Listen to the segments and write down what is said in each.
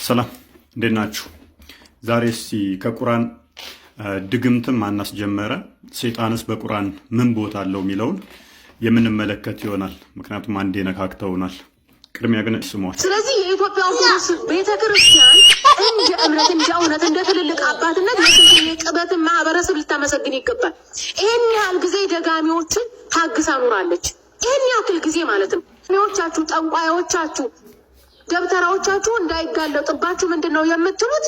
ሰላም እንዴት ናችሁ? ዛሬ እስቲ ከቁርአን ድግምትን ማናስ ጀመረ፣ ሰይጣንስ በቁርአን ምን ቦታ አለው የሚለውን የምንመለከት ይሆናል። ምክንያቱም አንዴ ነካክተውናል። ቅድሚያ ግን ስሟል። ስለዚህ የኢትዮጵያ ኦርቶዶክስ ቤተክርስቲያን እንደ እምነት እንደ እውነት እንደ ትልልቅ አባትነት የቅበትን ማህበረሰብ ልታመሰግን ይገባል። ይህን ያህል ጊዜ ደጋሚዎችን ታግሳ ኑራለች። ይህን ያክል ጊዜ ማለትም ዎቻችሁ ጠንቋዮቻችሁ ደብተራዎቻችሁ እንዳይጋለጥባችሁ ምንድን ነው የምትሉት?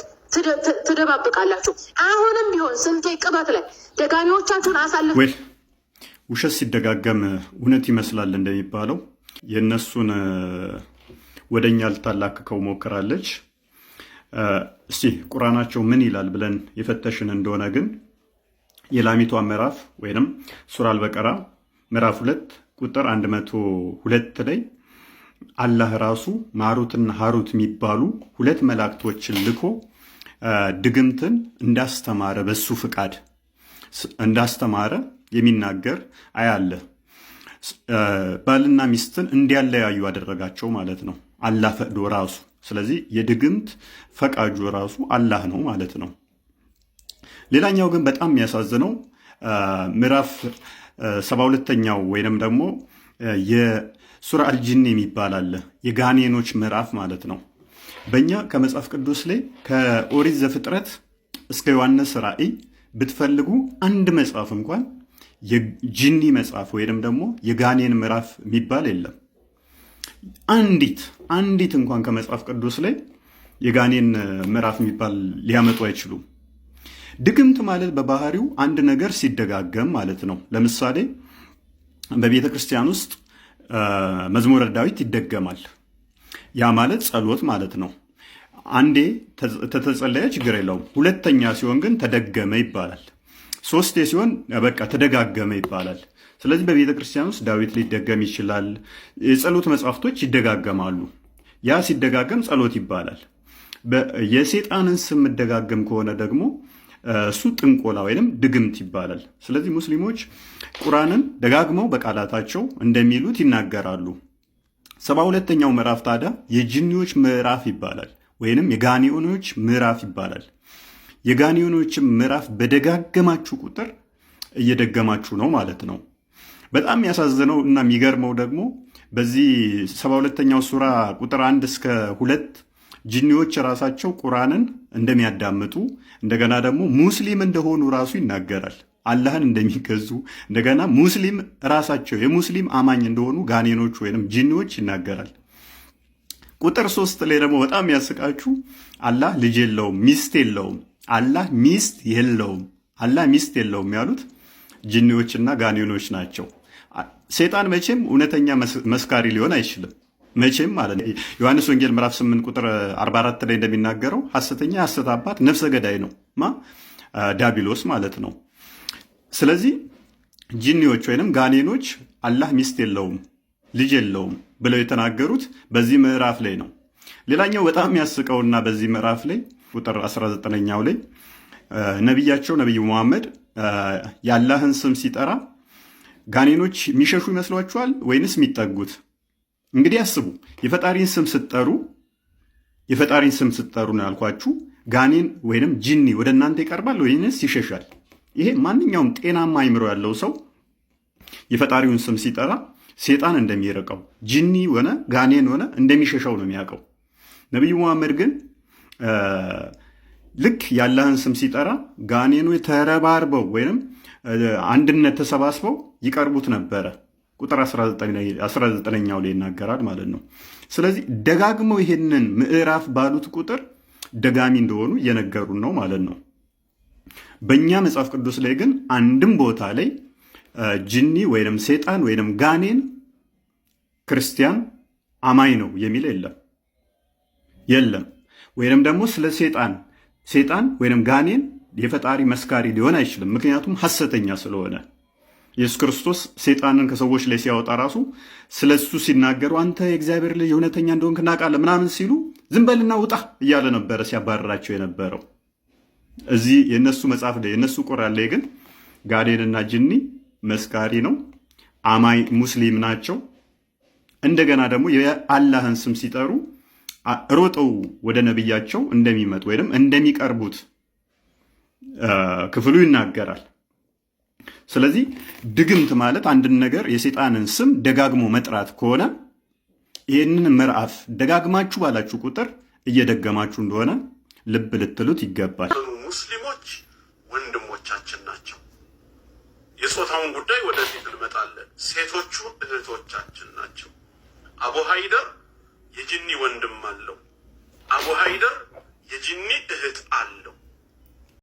ትደባብቃላችሁ። አሁንም ቢሆን ስንቴ ቅበት ላይ ደጋሚዎቻችሁን አሳልፍ ውሸት ሲደጋገም እውነት ይመስላል እንደሚባለው የእነሱን ወደኛ ልታላክከው ሞክራለች። እስቲ ቁርአናቸው ምን ይላል ብለን የፈተሽን እንደሆነ ግን የላሚቷ ምዕራፍ ወይንም ሱራ አልበቀራ ምዕራፍ 2 ቁጥር 102 ላይ አላህ ራሱ ማሩትና ሃሩት የሚባሉ ሁለት መላእክቶችን ልኮ ድግምትን እንዳስተማረ በሱ ፍቃድ እንዳስተማረ የሚናገር አያለ። ባልና ሚስትን እንዲያለያዩ አደረጋቸው ማለት ነው አላህ ፈቅዶ ራሱ። ስለዚህ የድግምት ፈቃጁ ራሱ አላህ ነው ማለት ነው። ሌላኛው ግን በጣም የሚያሳዝነው ምዕራፍ 72ኛው ወይንም ደግሞ የሱራ አልጂን የሚባል አለ፣ የጋኔኖች ምዕራፍ ማለት ነው። በእኛ ከመጽሐፍ ቅዱስ ላይ ከኦሪት ዘፍጥረት እስከ ዮሐንስ ራእይ ብትፈልጉ አንድ መጽሐፍ እንኳን የጂኒ መጽሐፍ ወይንም ደግሞ የጋኔን ምዕራፍ የሚባል የለም። አንዲት እንኳን ከመጽሐፍ ቅዱስ ላይ የጋኔን ምዕራፍ የሚባል ሊያመጡ አይችሉም። ድግምት ማለት በባህሪው አንድ ነገር ሲደጋገም ማለት ነው። ለምሳሌ በቤተ ክርስቲያን ውስጥ መዝሙረ ዳዊት ይደገማል። ያ ማለት ጸሎት ማለት ነው። አንዴ ተተጸለየ ችግር የለውም። ሁለተኛ ሲሆን ግን ተደገመ ይባላል። ሶስቴ ሲሆን በቃ ተደጋገመ ይባላል። ስለዚህ በቤተ ክርስቲያን ውስጥ ዳዊት ሊደገም ይችላል። የጸሎት መጽሐፍቶች ይደጋገማሉ። ያ ሲደጋገም ጸሎት ይባላል። የሰይጣንን ስም መደጋገም ከሆነ ደግሞ እሱ ጥንቆላ ወይንም ድግምት ይባላል። ስለዚህ ሙስሊሞች ቁርአንን ደጋግመው በቃላታቸው እንደሚሉት ይናገራሉ። 72ኛው ምዕራፍ ታዲያ የጂኒዎች ምዕራፍ ይባላል ወይንም የጋኔኖች ምዕራፍ ይባላል። የጋኔኖችን ምዕራፍ በደጋገማችሁ ቁጥር እየደገማችሁ ነው ማለት ነው። በጣም የሚያሳዝነው እና የሚገርመው ደግሞ በዚህ 72ኛው ሱራ ቁጥር 1 እስከ 2 ጂኒዎች ራሳቸው ቁርአንን እንደሚያዳምጡ እንደገና ደግሞ ሙስሊም እንደሆኑ ራሱ ይናገራል። አላህን እንደሚገዙ እንደገና ሙስሊም ራሳቸው የሙስሊም አማኝ እንደሆኑ ጋኔኖች ወይንም ጂኒዎች ይናገራል። ቁጥር 3 ላይ ደግሞ በጣም ያስቃችሁ አላህ ልጅ የለውም ሚስት የለውም፣ አላህ ሚስት የለውም፣ አላህ ሚስት የለውም ያሉት ጂኒዎችና ጋኔኖች ናቸው። ሰይጣን መቼም እውነተኛ መስካሪ ሊሆን አይችልም። መቼም ማለት ነው። ዮሐንስ ወንጌል ምዕራፍ 8 ቁጥር 44 ላይ እንደሚናገረው ሐሰተኛ የሐሰት አባት ነፍሰ ገዳይ ነው ዲያብሎስ ማለት ነው። ስለዚህ ጂኒዎች ወይንም ጋኔኖች አላህ ሚስት የለውም ልጅ የለውም ብለው የተናገሩት በዚህ ምዕራፍ ላይ ነው። ሌላኛው በጣም የሚያስቀውና በዚህ ምዕራፍ ላይ ቁጥር 19ኛው ላይ ነቢያቸው ነቢዩ መሐመድ የአላህን ስም ሲጠራ ጋኔኖች የሚሸሹ ይመስሏችኋል ወይንስ የሚጠጉት? እንግዲህ አስቡ። የፈጣሪን ስም ስትጠሩ ነው ያልኳችሁ። ጋኔን ወይንም ጂኒ ወደ እናንተ ይቀርባል ወይንስ ይሸሻል? ይሄ ማንኛውም ጤናማ አይምሮ ያለው ሰው የፈጣሪውን ስም ሲጠራ ሴጣን እንደሚርቀው ጂኒ ሆነ ጋኔን ሆነ እንደሚሸሻው ነው የሚያውቀው። ነቢዩ መሐመድ ግን ልክ የአላህን ስም ሲጠራ ጋኔኑ ተረባርበው ወይንም አንድነት ተሰባስበው ይቀርቡት ነበረ። ቁጥር 19ኛው ላይ ይናገራል ማለት ነው። ስለዚህ ደጋግመው ይሄንን ምዕራፍ ባሉት ቁጥር ደጋሚ እንደሆኑ እየነገሩን ነው ማለት ነው። በእኛ መጽሐፍ ቅዱስ ላይ ግን አንድም ቦታ ላይ ጂኒ ወይንም ሰይጣን ወይንም ጋኔን ክርስቲያን አማኝ ነው የሚል የለም። ወይንም ደግሞ ስለ ሰይጣን ወይንም ጋኔን የፈጣሪ መስካሪ ሊሆን አይችልም። ምክንያቱም ሐሰተኛ ስለሆነ ኢየሱስ ክርስቶስ ሰይጣንን ከሰዎች ላይ ሲያወጣ ራሱ ስለሱ ሲናገሩ አንተ የእግዚአብሔር ልጅ እውነተኛ እንደሆንክ እናውቃለን ምናምን ሲሉ ዝም በልና ውጣ እያለ ነበረ ሲያባረራቸው የነበረው። እዚህ የነሱ መጽሐፍ ላይ የነሱ ቁርአን ላይ ግን ጋኔንና ጂኒ መስካሪ ነው፣ አማኝ ሙስሊም ናቸው። እንደገና ደግሞ የአላህን ስም ሲጠሩ ሮጠው ወደ ነብያቸው እንደሚመጡ ወይም እንደሚቀርቡት ክፍሉ ይናገራል። ስለዚህ ድግምት ማለት አንድን ነገር የሰይጣንን ስም ደጋግሞ መጥራት ከሆነ ይህንን ምዕራፍ ደጋግማችሁ ባላችሁ ቁጥር እየደገማችሁ እንደሆነ ልብ ልትሉት ይገባል። ሙስሊሞች ወንድሞቻችን ናቸው። የጾታውን ጉዳይ ወደፊት እንመጣለን። ሴቶቹ እህቶቻችን ናቸው። አቡ ሀይደር የጂኒ ወንድም አለው። አቡ ሀይደር የጂኒ እህት አለ።